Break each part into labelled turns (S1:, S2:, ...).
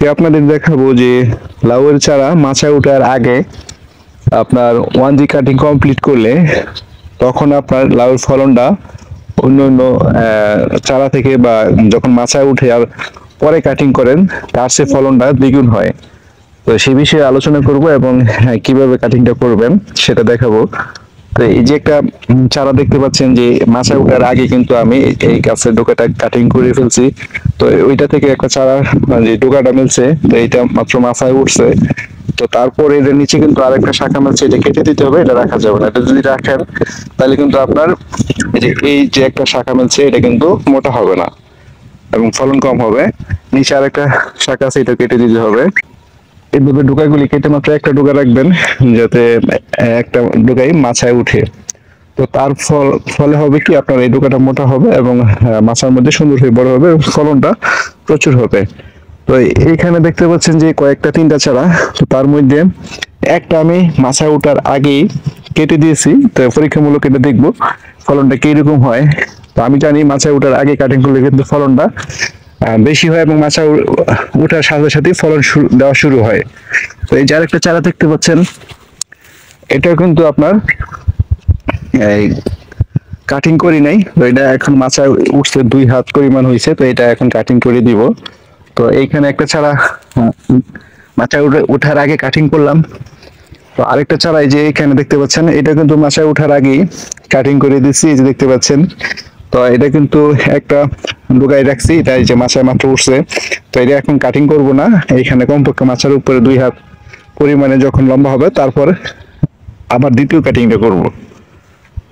S1: আজকে আপনাদের দেখাবো যে লাউয়ের চারা মাচায় ওঠার আগে আপনার 1G কাটিং কমপ্লিট করলে তখন আপনার লাউয়ের ফলনটা অন্য অন্য চারা থেকে বা যখন মাচায় উঠে আর পরে কাটিং করেন তার সে ফলনটা দ্বিগুণ হয়। তো সে বিষয়ে আলোচনা করব এবং কিভাবে কাটিংটা করবেন সেটা দেখাবো। তো এই যে একটা চারা দেখতে পাচ্ছেন যে মাচায় ওঠার আগে কিন্তু আমি এই গাছের ডোকাটা কাটিং করে ফেলছি। তো ওইটা থেকে একটা চারা যে ডোকাটা মিলছে, তো এইটা মাত্র মাথায় উঠছে। তো তারপরে এর নিচে কিন্তু আরেকটা শাখা মিলছে, এটা কেটে দিতে হবে, এটা রাখা যাবে না। এটা যদি রাখেন তাহলে কিন্তু আপনার এই যে একটা শাখা মিলছে এটা কিন্তু মোটা হবে না এবং ফলন কম হবে। নিচে আরেকটা শাখা আছে, এটা কেটে দিতে হবে। এইভাবে ডোকাগুলি কেটে মাত্র একটা ডোকা রাখবেন যাতে একটা ডোকাই মাছায় উঠে। তো তার ফলে হবে কি আপনার এই ডোকাটা মোটা হবে এবং মাছার মধ্যে সুন্দর হয়ে বড় হবে এবং ফলনটা প্রচুর হবে। তো এইখানে দেখতে পাচ্ছেন যে কয়েকটা তিনটা চারা, তো তার মধ্যে একটা আমি মাছায় ওঠার আগেই কেটে দিয়েছি। তো পরীক্ষামূলক এটা দেখবো ফলনটা কিরকম হয়। তো আমি জানি মাছায় ওঠার আগে কাটিং করলে কিন্তু ফলনটা বেশি হয় এবং মাছা ওঠার সাথে সাথে ফলন দেওয়া শুরু হয়। তো এই যে আরেকটা চারা দেখতে পাচ্ছেন, এটা কিন্তু আপনার এই কাটিং করি নাই। তো এটা এখন মাছা উঠছে, 2 হাত পরিমাণ হয়েছে। তো এটা এখন কাটিং করে দিব। তো এইখানে একটা চারা মাছা ওঠার আগে কাটিং করলাম। তো আরেকটা চারা এই যে এখানে দেখতে পাচ্ছেন, এটা কিন্তু মাছা ওঠার আগেই কাটিং করে দিচ্ছি, এই যে দেখতে পাচ্ছেন। তো এটা কিন্তু একটা ডুগাই রাখছি, এটা এই যে মাছায় মাত্র উঠছে। তো এটা এখন কাটিং করব না, এইখানে কমপক্ষে মাছার উপরে 2 হাত পরিমাণে যখন লম্বা হবে তারপর আবার দ্বিতীয় কাটিংটা করব।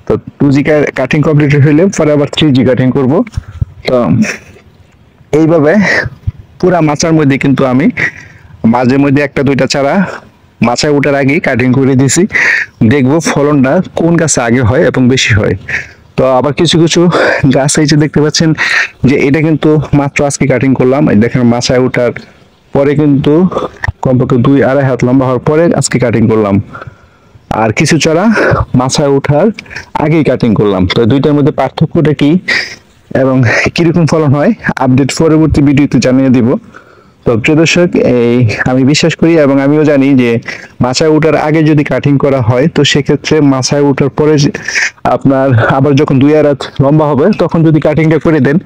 S1: তো 2G কাটিং কমপ্লিট হইলে পরে আবার 3G কাটিং করব। তো এইভাবে পুরা মাচার মধ্যে কিন্তু আমি মাঝে মধ্যে একটা দুইটা চারা মাচায় ওঠার আগেই কাটিং করে দিছি। দেখবো ফলনটা কোন গাছে আগে হয় এবং বেশি হয়। তো আবার কিছু কিছু গাছ এই যে দেখতে পাচ্ছেন যে এটা কিন্তু মাত্র আজকে কাটিং করলাম। এই দেখেন মাচায় ওঠার পরে কিন্তু কমপক্ষে 2-2.5 হাত লম্বা হওয়ার পরে আজকে কাটিং করলাম। আর কিছু চারা মাচায় ওঠার আগেই কাটিং করলাম। তো দুইটার মধ্যে পার্থক্যটা কি এবং কিরকম ফলন হয় আপডেট পরবর্তী ভিডিওতে জানিয়ে দিব। তো প্রিয় দর্শক, এই আমি বিশ্বাস করি এবং আমিও জানি যে মাচায় ওঠার আগে যদি কাটিং করা হয় তো সেক্ষেত্রে মাচায় ওঠার পরে আপনার আবার যখন 2 হাত লম্বা হবে তখন যদি কাটিংটা করে দেন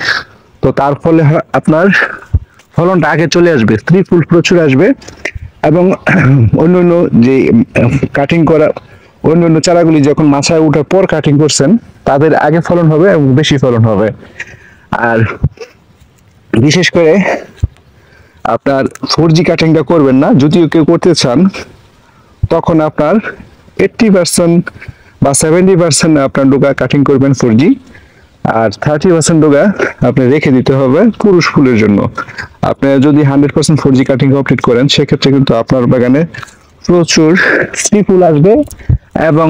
S1: তো তার ফলে আপনার ফলনটা আগে চলে আসবে, স্ত্রী ফুল প্রচুর আসবে এবং অন্য অন্য যে কাটিং করা অন্য অন্য চারাগুলি যখন মাচায় ওঠার পর কাটিং করছেন তাদের আগে ফলন হবে এবং বেশি ফলন হবে। আর বিশেষ করে আপনার 4G কাটিংটা করবেন না, যদিও কেউ করতে চান তখন আপনার 80% বা 70% আপনার ডোকা কাটিং করবেন 4G, আর 30% ডোকা আপনি রেখে দিতে হবে পুরুষ ফুলের জন্য। আপনি যদি 100% 4G কাটিং কমপ্লিট করেন সেক্ষেত্রে কিন্তু আপনার বাগানে প্রচুর স্ত্রী ফুল আসবে এবং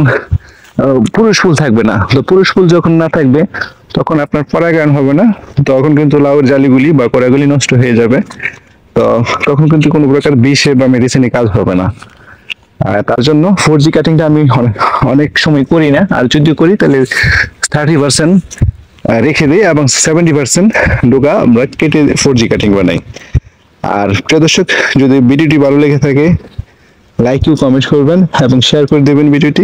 S1: পুরুষ ফুল থাকবে না। তো পুরুষ ফুল যখন না থাকবে তখন আপনার পরাগায়ন হবে না, তখন কিন্তু লাউয়ের জালিগুলি বা কোড়াগুলি নষ্ট হয়ে যাবে। তো তখন কিন্তু কোনো প্রকার বিষে বা মেডিসিনে কাজ হবে না। তার জন্য 4G কাটিংটা আমি অনেক সময় করি না, আর যদি করি তাহলে 30% রেখে দিই এবং 70% ডোকা আমরা কেটে 4G কাটিং বানাই। আর প্রিয় দর্শক, যদি ভিডিওটি ভালো লেগে থাকে লাইক ও কমেন্ট করবেন এবং শেয়ার করে দেবেন ভিডিওটি।